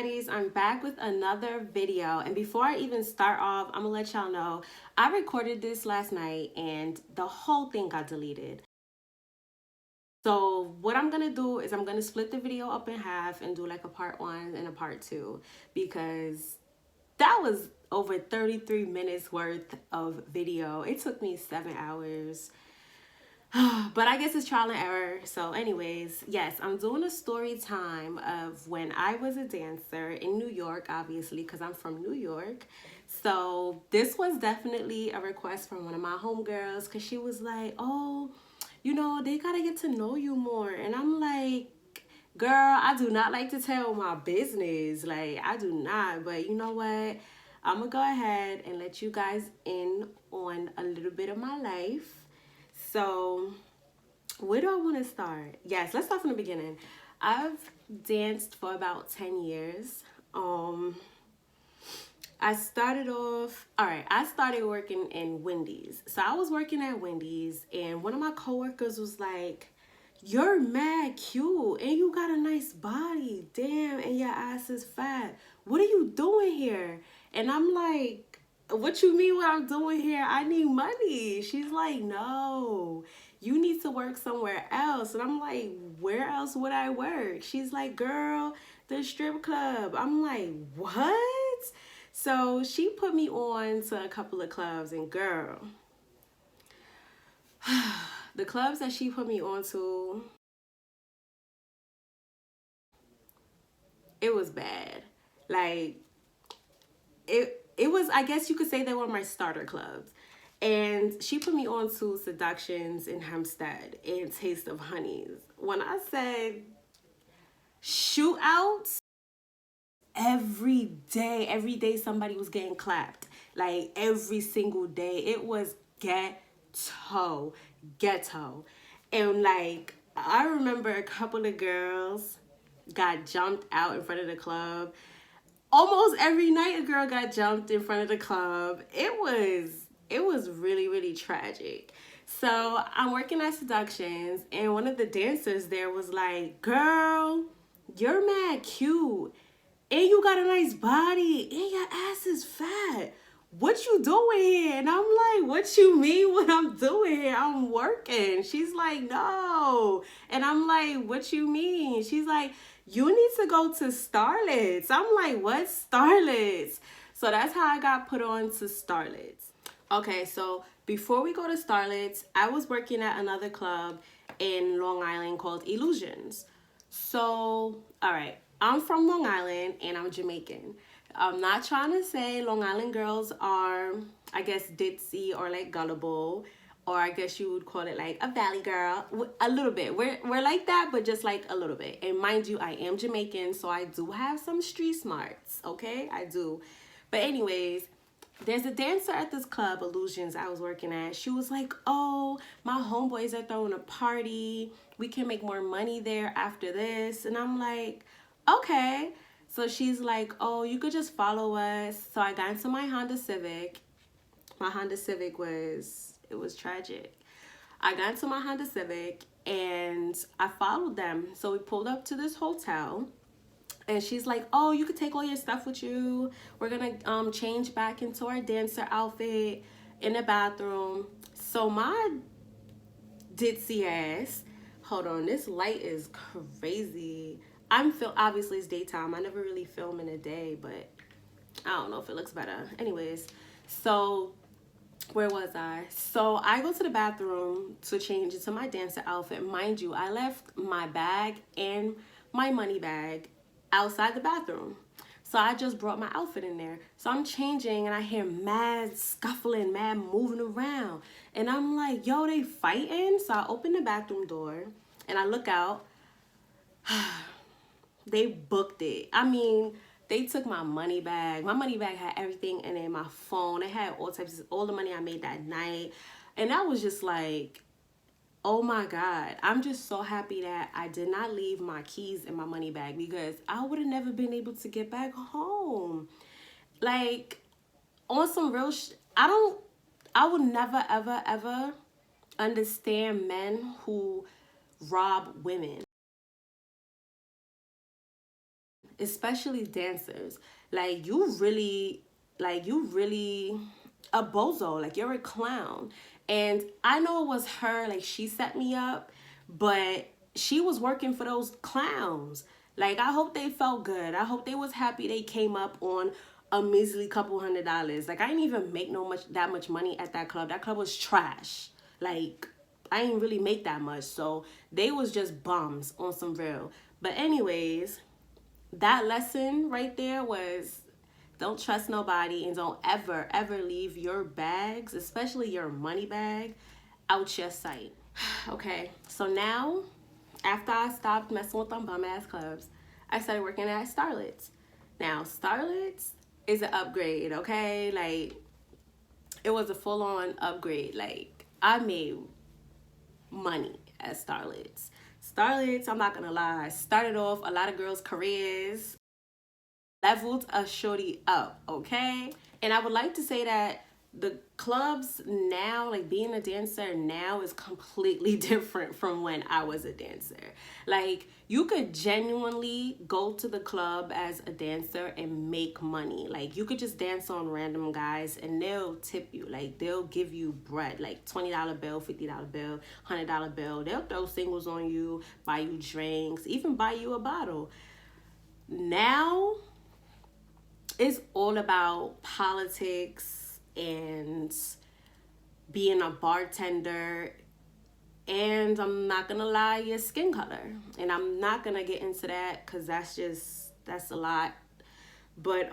baddies, I'm back with another video, and before I even start off, I'm gonna let y'all know I recorded this last night and the whole thing got deleted. So what I'm gonna do is I'm gonna split the video up in half and do like a part 1 and a part 2, because that was over 33 minutes worth of video. It took me 7 hours. But I guess it's trial and error. So anyways, yes, I'm doing a story time of when I was a dancer in New York, obviously, because I'm from New York. So this was definitely a request from one of my homegirls, because she was like, oh, you know, they gotta get to know you more. And I'm like, girl, I do not like to tell my business. Like, I do not. But you know what? I'm gonna go ahead and let you guys in on a little bit of my life. So, where do I want to start? Yes, let's start from the beginning. I've danced for about 10 years. I started off, all right, I started working in Wendy's. So I was working at Wendy's, and one of my coworkers was like, you're mad cute and you got a nice body. Damn, and your ass is fat. What are you doing here? And I'm like, what you mean what I'm doing here? I need money. She's like, no, you need to work somewhere else. And I'm like, where else would I work? She's like, girl, the strip club. I'm like, what? So she put me on to a couple of clubs, and girl, the clubs that she put me on to, it was bad. Like, it was, I guess you could say they were my starter clubs. And she put me on to Seductions in Hempstead and Taste of Honeys. When I said shootouts, every day somebody was getting clapped. Like, every single day. It was ghetto. And like, I remember a couple of girls got jumped out in front of the club. Almost every night a girl got jumped in front of the club. It was really, really tragic. So I'm working at Seductions, and one of the dancers there was like, girl, you're mad cute and you got a nice body and your ass is fat. What you doing here? And I'm like, what you mean what I'm doing here? I'm working. She's like, no. And I'm like, what you mean? She's like, you need to go to Starlets. I'm like, what Starlets? So that's how I got put on to Starlets. Okay, so before we go to Starlets, I was working at another club in Long Island called Illusions. So, all right, I'm from Long Island and I'm Jamaican. I'm not trying to say Long Island girls are, I guess, ditzy or like gullible, or I guess you would call it like a valley girl. A little bit. We're like that, but just like a little bit. And mind you, I am Jamaican, so I do have some street smarts, okay? I do. But anyways, there's a dancer at this club, Illusions, I was working at. She was like, oh, my homeboys are throwing a party. We can make more money there after this. And I'm like, okay. So she's like, oh, you could just follow us. So I got into my Honda Civic. My Honda Civic was tragic. I got into my Honda Civic and I followed them. So we pulled up to this hotel. And she's like, oh, you could take all your stuff with you. We're going to change back into our dancer outfit in the bathroom. So my ditzy ass, hold on, this light is crazy. Obviously it's daytime. I never really film in the day, but I don't know if it looks better. Anyways, so where was I? So I go to the bathroom to change into my dancer outfit. Mind you, I left my bag and my money bag outside the bathroom. So I just brought my outfit in there. So I'm changing and I hear mad scuffling, mad moving around. And I'm like, yo, they fighting? So I open the bathroom door and I look out. They booked it. I mean, they took my money bag. My money bag had everything in it, my phone. It had all the money I made that night. And I was just like, oh my God, I'm just so happy that I did not leave my keys in my money bag, because I would have never been able to get back home. Like, on some real I would never, ever, ever understand men who rob women. especially dancers. Like you really a bozo, like you're a clown. And I know it was her, like she set me up, but she was working for those clowns. Like I hope they felt good. I hope they was happy they came up on a measly couple $100. Like I didn't even make that much money at that club. That club was trash. Like I didn't really make that much. So they was just bums on some real. But anyways, that lesson right there was don't trust nobody and don't ever leave your bags, especially your money bag, out your sight. Okay, so now after I stopped messing with them bum ass clubs, I started working at Starlets. Now Starlets is an upgrade, okay? Like it was a full on upgrade. Like I made money at Starlets. Starlets, I'm not gonna lie, started off a lot of girls' careers, leveled a shorty up, okay? And I would like to say that the clubs now, like being a dancer now, is completely different from when I was a dancer. Like you could genuinely go to the club as a dancer and make money. Like you could just dance on random guys and they'll tip you. Like they'll give you bread, like $20 bill, $50 bill, $100 bill. They'll throw singles on you, buy you drinks, even buy you a bottle. Now it's all about politics and being a bartender, and I'm not gonna lie, your skin color. And I'm not gonna get into that because that's a lot. But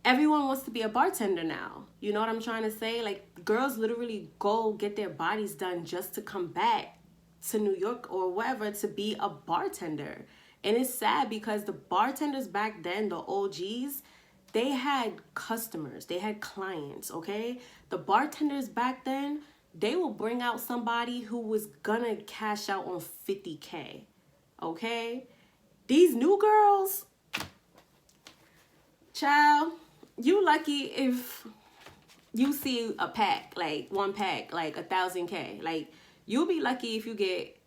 everyone wants to be a bartender now. You know what I'm trying to say? Like girls literally go get their bodies done just to come back to New York or wherever to be a bartender. And it's sad because the bartenders back then, the OGs, they had customers, they had clients, okay? The bartenders back then, they will bring out somebody who was gonna cash out on 50K, okay? These new girls, child, you lucky if you see a pack, like one pack, like 1,000K. Like you'll be lucky if you get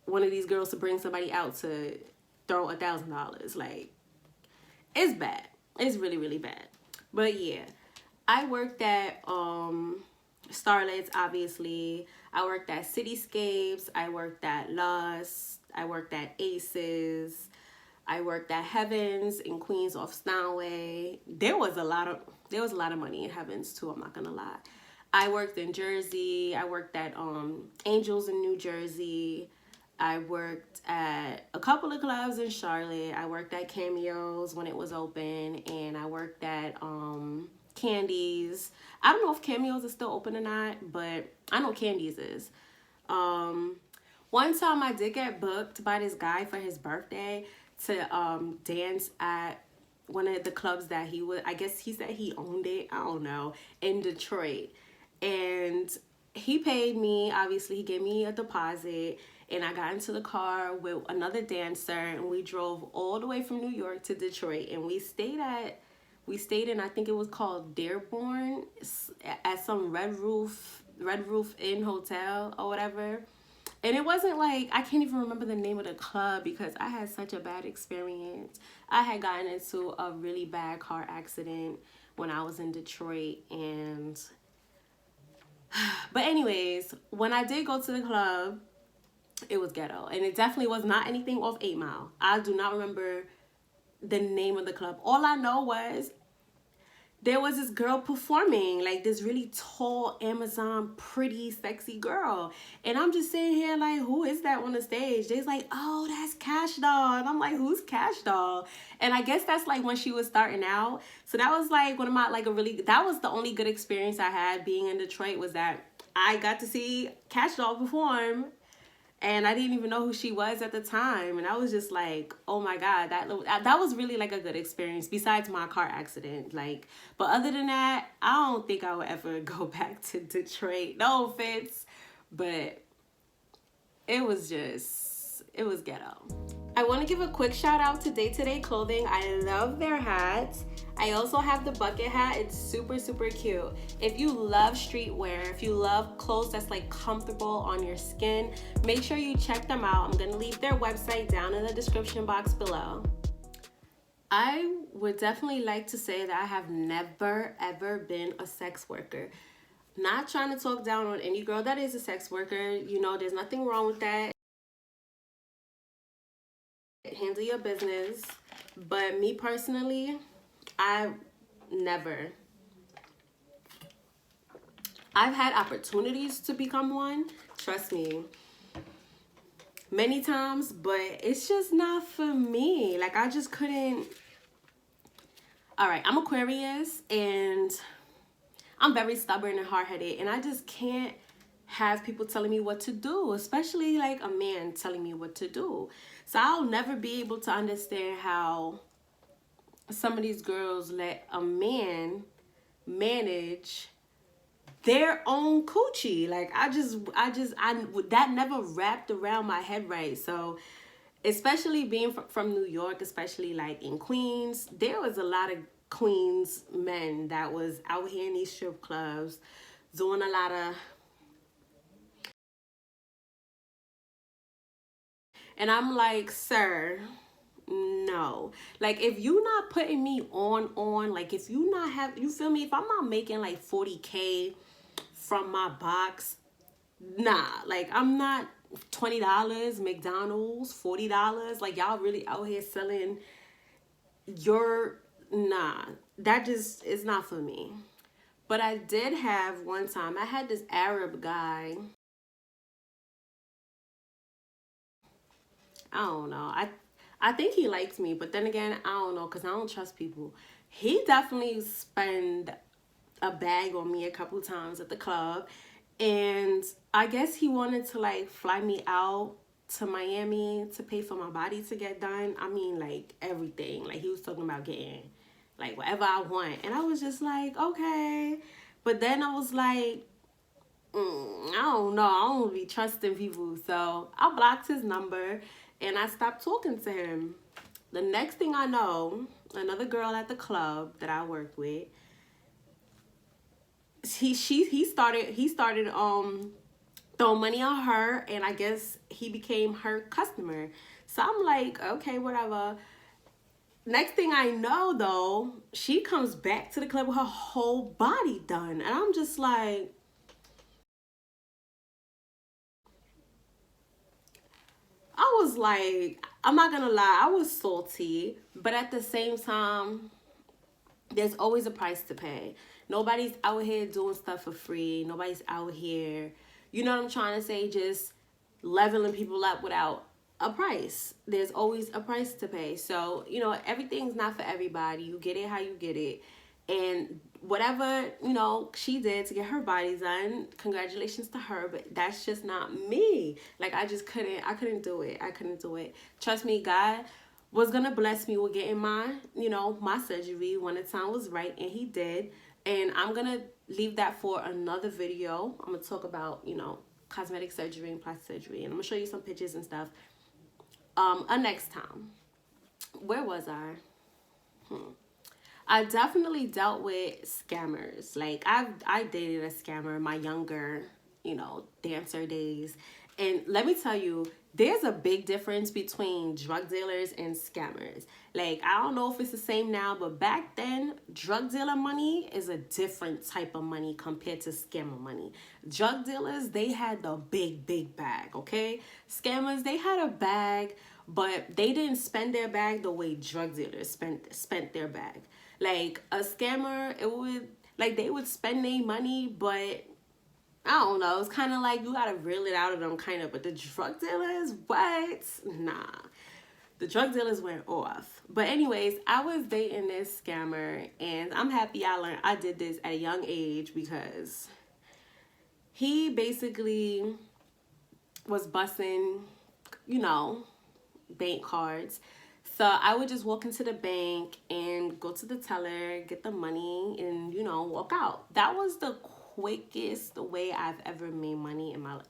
one of these girls to bring somebody out to throw $1,000. Like it's bad. It's really, really bad. But yeah, I worked at Starlets, obviously. I worked at Cityscapes. I worked at Lust. I worked at Aces. I worked at Heavens in Queens off Stanway. There was a lot of money in Heavens too, I'm not gonna lie. I worked in Jersey. I worked at Angels in New Jersey. I worked at a couple of clubs in Charlotte. I worked at Cameos when it was open, and I worked at Candies. I don't know if Cameos is still open or not, but I know Candies is. One time I did get booked by this guy for his birthday to dance at one of the clubs that he would, I guess he said he owned it, I don't know, in Detroit. And he paid me, obviously he gave me a deposit, and I got into the car with another dancer, and we drove all the way from New York to Detroit, and we stayed in, I think it was called Dearborn, at some Red Roof Inn hotel or whatever. And it wasn't like, I can't even remember the name of the club because I had such a bad experience. I had gotten into a really bad car accident when I was in Detroit, and but anyways, when I did go to the club, it was ghetto, and it definitely was not anything off 8 Mile. I do not remember the name of the club. All I know was there was this girl performing, like this really tall, Amazon, pretty, sexy girl. And I'm just sitting here like, who is that on the stage? They's like, oh, that's Cash Doll. And I'm like, who's Cash Doll? And I guess that's like when she was starting out. So that was like one of my, like that was the only good experience I had being in Detroit, was that I got to see Cash Doll perform. And I didn't even know who she was at the time. And I was just like, oh my God, that was really like a good experience besides my car accident. Like, but other than that, I don't think I would ever go back to Detroit. No offense, but it was ghetto. I want to give a quick shout out to Day to Day Clothing. I love their hats. I also have the bucket hat. It's super, super cute. If you love streetwear, if you love clothes that's like comfortable on your skin, make sure you check them out. I'm gonna leave their website down in the description box below. I would definitely like to say that I have never ever been a sex worker. Not trying to talk down on any girl that is a sex worker. You know, there's nothing wrong with that. Handle your business. But me personally, I never. I've had opportunities to become one, trust me, many times, but it's just not for me. Like, I just couldn't. All right, I'm Aquarius, and I'm very stubborn and hard-headed, and I just can't have people telling me what to do, especially like a man telling me what to do. So I'll never be able to understand how some of these girls let a man manage their own coochie. Like, I that never wrapped around my head right. So especially being from New York, especially like in Queens, there was a lot of Queens men that was out here in these strip clubs doing a lot of, and I'm like, sir, no. Like, if you not putting me on, like, if you not have, you feel me, if I'm not making like 40K from my box, nah. Like, I'm not $20 McDonald's, $40. Like, y'all really out here selling your, nah. That just is not for me. But I did have one time, I had this Arab guy. I don't know. I think he likes me, but then again, I don't know, because I don't trust people. He definitely spent a bag on me a couple times at the club, and I guess he wanted to like fly me out to Miami to pay for my body to get done. I mean, like, everything. Like, he was talking about getting like whatever I want, and I was just like, okay. But then I was like, I don't know. I don't be trusting people. So I blocked his number and I stopped talking to him. The next thing I know, another girl at the club that I worked with, he started throwing money on her, and I guess he became her customer. So I'm like, okay, whatever. Next thing I know, though, she comes back to the club with her whole body done, and I'm just like, I was like, I'm not gonna lie, I was salty, but at the same time, there's always a price to pay. Nobody's out here doing stuff for free. Nobody's out here, you know what I'm trying to say, just leveling people up without a price. There's always a price to pay. So, you know, everything's not for everybody. You get it how you get it. And whatever, you know, she did to get her body done, congratulations to her, but that's just not me. Like, I couldn't do it. I couldn't do it. Trust me, God was gonna bless me with getting my, you know, my surgery when the time was right, and he did. And I'm gonna leave that for another video. I'm gonna talk about, you know, cosmetic surgery and plastic surgery, and I'm gonna show you some pictures and stuff a next time. Where was I? I definitely dealt with scammers. Like, I dated a scammer in my younger, you know, dancer days. And let me tell you, there's a big difference between drug dealers and scammers. Like, I don't know if it's the same now, but back then, drug dealer money is a different type of money compared to scammer money. Drug dealers, they had the big bag, okay? Scammers, they had a bag, but they didn't spend their bag the way drug dealers spent their bag. Like, a scammer, it would, like, they would spend their money, but I don't know. It's kind of like you got to reel it out of them, kind of. But the drug dealers, what? Nah. The drug dealers went off. But anyways, I was dating this scammer, and I'm happy I did this at a young age, because he basically was busting, you know, bank cards. So I would just walk into the bank and go to the teller, get the money, and, you know, walk out. That was the quickest way I've ever made money in my life.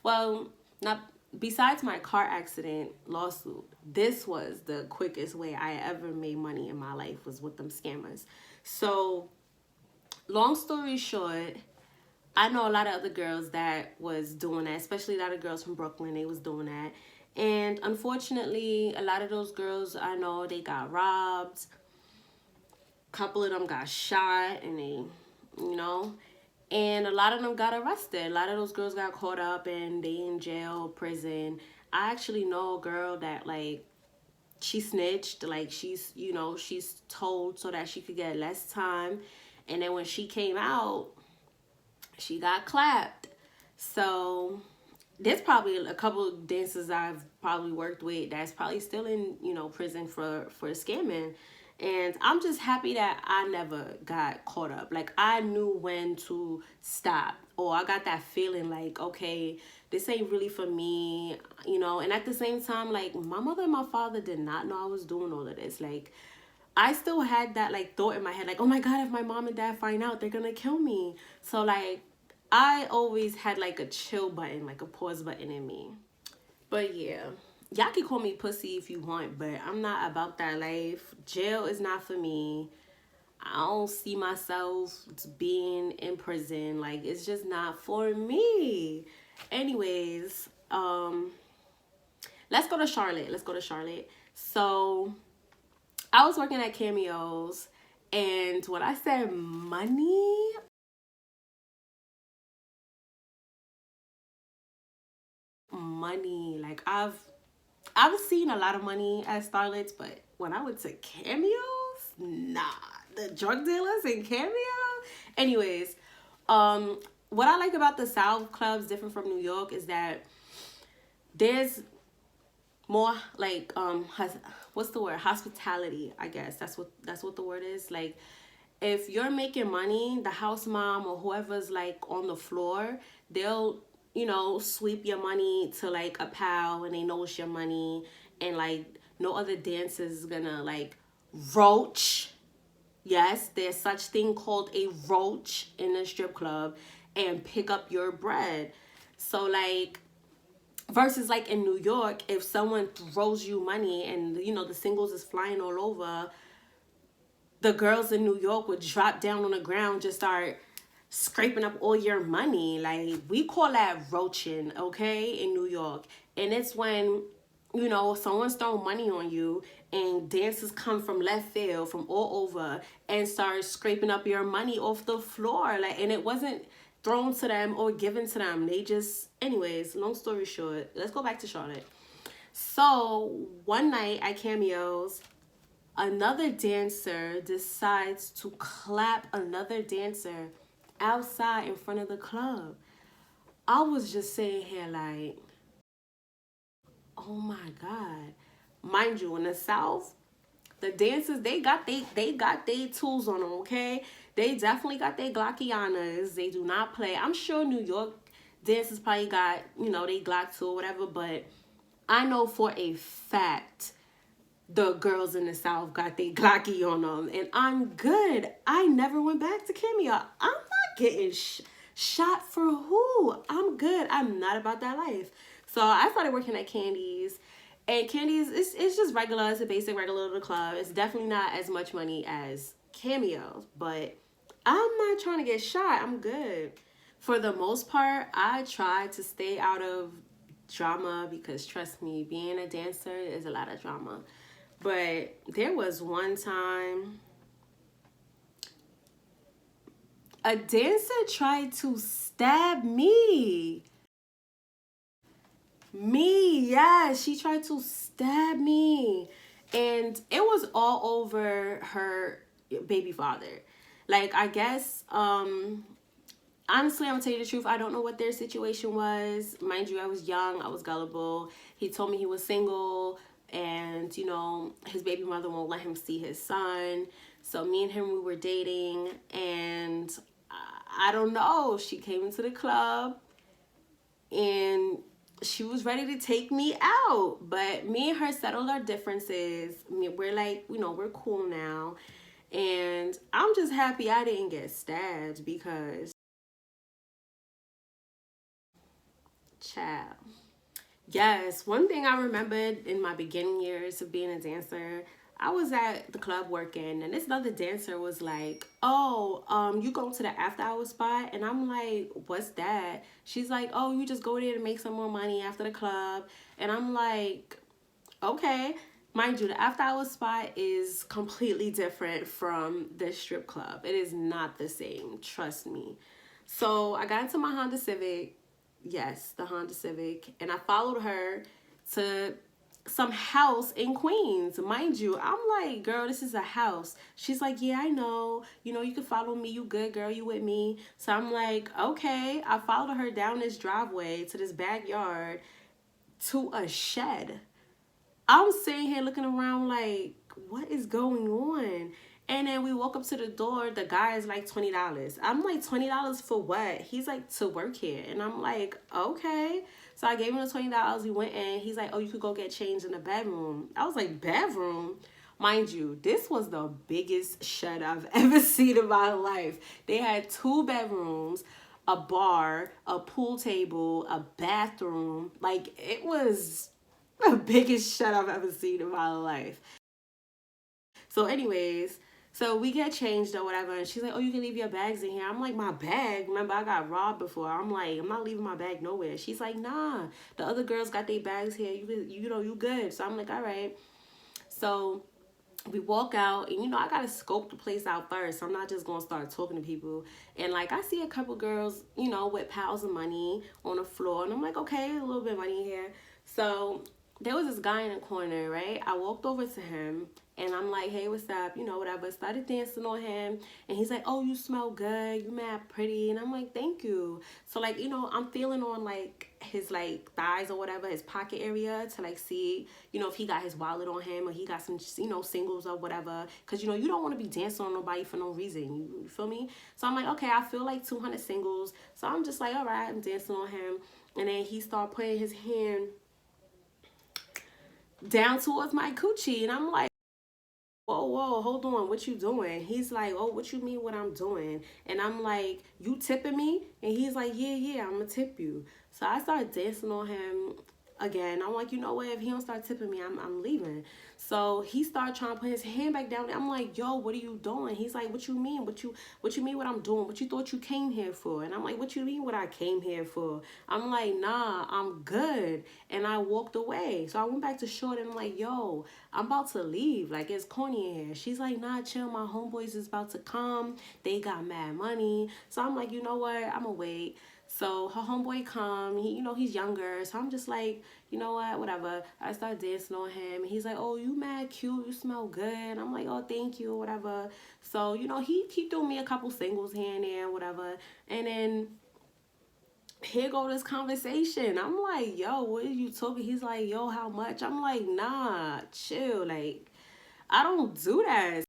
Well, not besides my car accident lawsuit, this was the quickest way I ever made money in my life, was with them scammers. So, long story short, I know a lot of other girls that was doing that, especially a lot of girls from Brooklyn, they was doing that. And unfortunately, a lot of those girls I know, they got robbed. A couple of them got shot, and they, you know, and a lot of them got arrested. A lot of those girls got caught up and they in jail, prison. I actually know a girl that, like, she snitched, like, she's, you know, she's told so that she could get less time, and then when she came out, she got clapped. So there's probably a couple of dancers I've probably worked with that's probably still in, you know, prison for scamming. And I'm just happy that I never got caught up. Like, I knew when to stop, or I got that feeling like, okay, this ain't really for me, you know. And at the same time, like, my mother and my father did not know I was doing all of this. Like, I still had that, like, thought in my head, like, oh my God, if my mom and dad find out, they're gonna kill me. So, like, I always had, like, a chill button, like a pause button in me. But yeah, y'all can call me pussy if you want, but I'm not about that life. Jail is not for me. I don't see myself being in prison. Like, it's just not for me. Anyways, let's go to Charlotte. Let's go to Charlotte. So I was working at Cameos, and when I said money, money, like, I've seen a lot of money at Starlets, but when I went to Cameos, nah, the drug dealers in Cameo. Anyways, what I like about the South clubs, different from New York, is that there's more, like, what's the word, hospitality, I guess that's what the word is. Like, if you're making money, the house mom or whoever's, like, on the floor, they'll, you know, sweep your money to, like, a pal, and they know it's your money, and, like, no other dancers is gonna, like, roach. Yes, there's such thing called a roach in a strip club and pick up your bread. So, like, versus, like, in New York, if someone throws you money and, you know, the singles is flying all over, the girls in New York would drop down on the ground, just start scraping up all your money. Like, we call that roaching, okay, in New York. And it's when, you know, someone's throwing money on you, and dancers come from left field, from all over, and start scraping up your money off the floor. Like, and it wasn't thrown to them or given to them. They just, anyways, long story short, let's go back to Charlotte. So one night at Cameos, another dancer decides to clap another dancer outside in front of the club. I was just sitting here like, oh my God. Mind you, in the South, the dancers, they got their tools on them, okay? They definitely got their Glockianas. They do not play. I'm sure New York dancers probably got, you know, they Glock too or whatever, but I know for a fact the girls in the South got their Glocky on them, and I'm good. I never went back to Cameo. I'm not getting shot for who? I'm good. I'm not about that life. So I started working at Candy's, and Candy's, it's just regular. It's a basic regular little club. It's definitely not as much money as Cameo, but I'm not trying to get shot. I'm good. For the most part, I try to stay out of drama because, trust me, being a dancer is a lot of drama. But there was one time a dancer tried to stab me. Yeah, she tried to stab me. And it was all over her baby father. Like, I guess, honestly, I'm gonna tell you the truth. I don't know what their situation was. Mind you, I was young, I was gullible. He told me he was single, and, you know, his baby mother won't let him see his son. So me and him, we were dating, and I don't know. She came into the club, and she was ready to take me out. But me and her settled our differences. We're like, you know, we're cool now. And I'm just happy I didn't get stabbed because, child, Yes, one thing I remembered in my beginning years of being a dancer, I was at the club working, and this other dancer was like, "Oh, you go to the after hour spot," and I'm like, "What's that?" She's like, "Oh, you just go there to make some more money after the club," and I'm like, "Okay." Mind you, the after hour spot is completely different from the strip club. It is not the same. Trust me. So I got into my Honda Civic. Yes, the Honda Civic. And I followed her to some house in Queens. Mind you, I'm like, girl, this is a house. She's like, yeah, I know. You know, you can follow me. You good, girl. You with me. So I'm like, okay. I followed her down this driveway to this backyard to a shed. I'm sitting here looking around like, what is going on? And then we walk up to the door. The guy is like $20. I'm like, $20 for what? He's like, to work here. And I'm like, okay. So I gave him the $20. We went in. He's like, oh, you could go get changed in the bedroom. I was like, bedroom? Mind you, this was the biggest shed I've ever seen in my life. They had two bedrooms, a bar, a pool table, a bathroom. Like, it was the biggest shit I've ever seen in my life. So, anyways, so we get changed or whatever, and she's like, "Oh, you can leave your bags in here." I'm like, "My bag? Remember, I got robbed before." I'm like, "I'm not leaving my bag nowhere." She's like, "Nah, the other girls got their bags here. You know, you good." So I'm like, "All right." So we walk out, and you know, I gotta scope the place out first. I'm not just gonna start talking to people. And like, I see a couple girls, you know, with piles of money on the floor, and I'm like, okay, a little bit of money here. So there was this guy in the corner, right? I walked over to him, and I'm like, hey, what's up? You know, whatever. Started dancing on him, and he's like, oh, you smell good. You mad pretty. And I'm like, thank you. So like, you know, I'm feeling on like his like thighs or whatever, his pocket area to like see, you know, if he got his wallet on him or he got some, you know, singles or whatever. Cause you know, you don't want to be dancing on nobody for no reason. You feel me? So I'm like, okay, I feel like 200 singles. So I'm just like, all right, I'm dancing on him. And then he started putting his hand down towards my coochie. And I'm like, whoa, whoa, hold on, what you doing? He's like, oh, what you mean what I'm doing? And I'm like, you tipping me? And he's like, yeah, yeah, I'm gonna tip you. So I started dancing on him again. I'm like, you know what? If he don't start tipping me, I'm leaving. So he started trying to put his hand back down. I'm like, yo, what are you doing? He's like, what you mean? What you mean what I'm doing? What you thought you came here for? And I'm like, what you mean what I came here for? I'm like, nah, I'm good. And I walked away. So I went back to short and I'm like, yo, I'm about to leave. Like, it's corny in here. She's like, nah, chill. My homeboys is about to come. They got mad money. So I'm like, you know what? I'm gonna wait. So her homeboy come, he, you know, he's younger. So I'm just like, you know what, whatever. I start dancing on him. And he's like, oh, you mad cute. You smell good. And I'm like, oh, thank you, whatever. So, you know, he threw me a couple singles here and there, whatever. And then here go this conversation. I'm like, yo, what are you talking? He's like, yo, how much? I'm like, nah, chill. Like, I don't do that.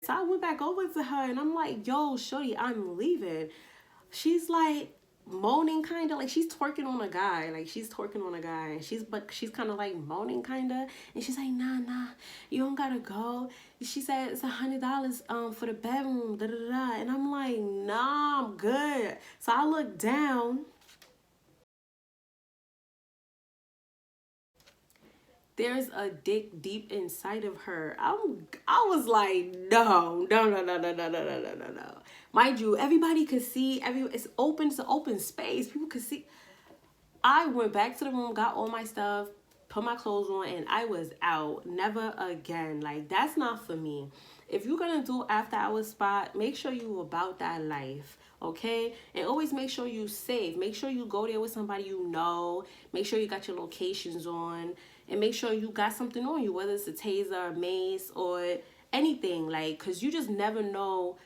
So I went back over to her and I'm like, yo, shorty, I'm leaving. She's like moaning kind of like she's twerking on a guy, like she's twerking on a guy, and she's kind of like moaning kind of, and she's like, nah, you don't gotta go. She said it's $100 for the bedroom, da da da. And I'm like, nah, I'm good. So I look down. There's a dick deep inside of her. I was like, no. Mind you, everybody could see. It's open. It's an open space. People could see. I went back to the room, got all my stuff, put my clothes on, and I was out. Never again. Like, that's not for me. If you're gonna do after hours spot, make sure you about that life, okay? And always make sure you safe. Make sure you go there with somebody you know. Make sure you got your locations on, and make sure you got something on you, whether it's a taser, a mace, or anything. Like, cause you just never know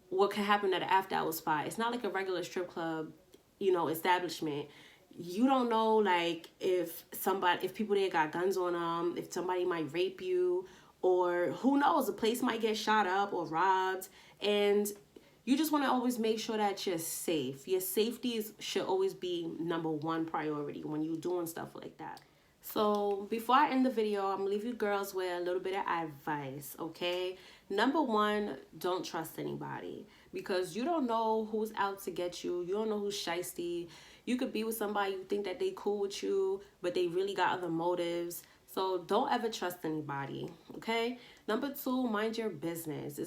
what can happen at an after hours spot. It's not like a regular strip club, you know, establishment. You don't know, like, if people there got guns on them, if somebody might rape you, or who knows, the place might get shot up or robbed. And you just want to always make sure that you're safe. Your safety should always be number one priority when you're doing stuff like that. So before I end the video, I'm gonna leave you girls with a little bit of advice, okay? Number one, don't trust anybody. because you don't know who's out to get you. You don't know who's shiesty. You could be with somebody, you think that they cool with you, but they really got other motives. So don't ever trust anybody, okay? Number two, mind your business.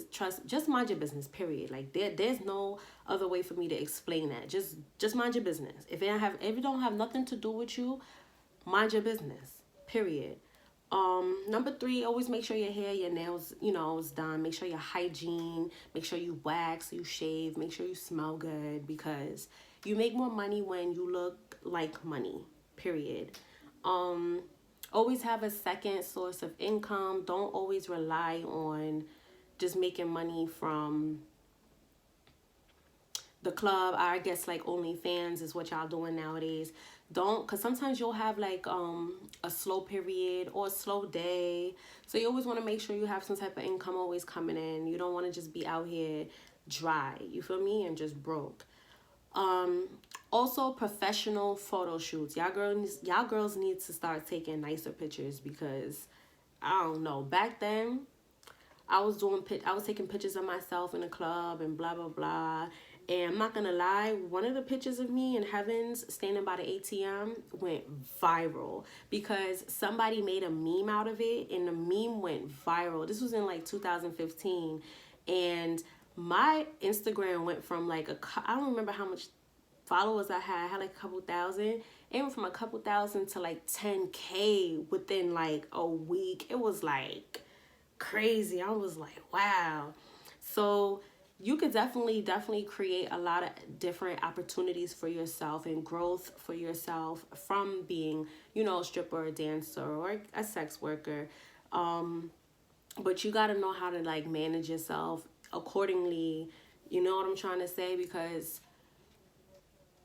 Just mind your business, period. Like there's no other way for me to explain that. Just mind your business. If it don't have nothing to do with you, mind your business, period. Number three, always make sure your hair, your nails, is done. Make sure your hygiene, make sure you wax, you shave, make sure you smell good, because you make more money when you look like money, period. Always have a second source of income. Don't always rely on just making money from the club. I guess like OnlyFans is what y'all doing nowadays. Don't, because sometimes you'll have like a slow period or a slow day. So you always want to make sure you have some type of income always coming in. You don't want to just be out here dry, you feel me, and just broke. Also professional photo shoots. Y'all girls need to start taking nicer pictures, because I don't know, back then I was taking pictures of myself in the club and blah blah blah. And I'm not gonna lie, one of the pictures of me in Heavens standing by the ATM went viral because somebody made a meme out of it, and the meme went viral. This was in like 2015, and my Instagram went from like I don't remember how much followers I had like a couple thousand. It went from a couple thousand to like 10K within like a week. It was like crazy. I was like, wow. So you could definitely create a lot of different opportunities for yourself and growth for yourself from being, a stripper, a dancer, or a sex worker. But you got to know how to like manage yourself accordingly. You know what I'm trying to say? Because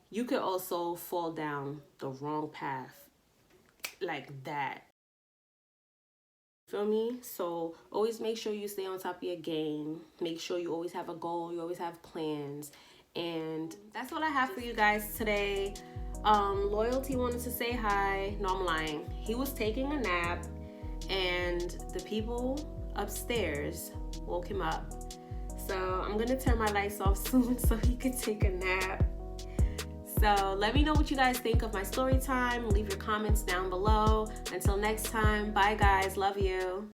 you could also fall down the wrong path like that. Feel me? So always make sure you stay on top of your game. Make sure you always have a goal. You always have plans. And that's what I have for you guys today. Loyalty wanted to say hi. No, I'm lying. He was taking a nap, and the people upstairs woke him up. So I'm gonna turn my lights off soon so he could take a nap. So let me know what you guys think of my story time. Leave your comments down below. Until next time, bye guys, love you.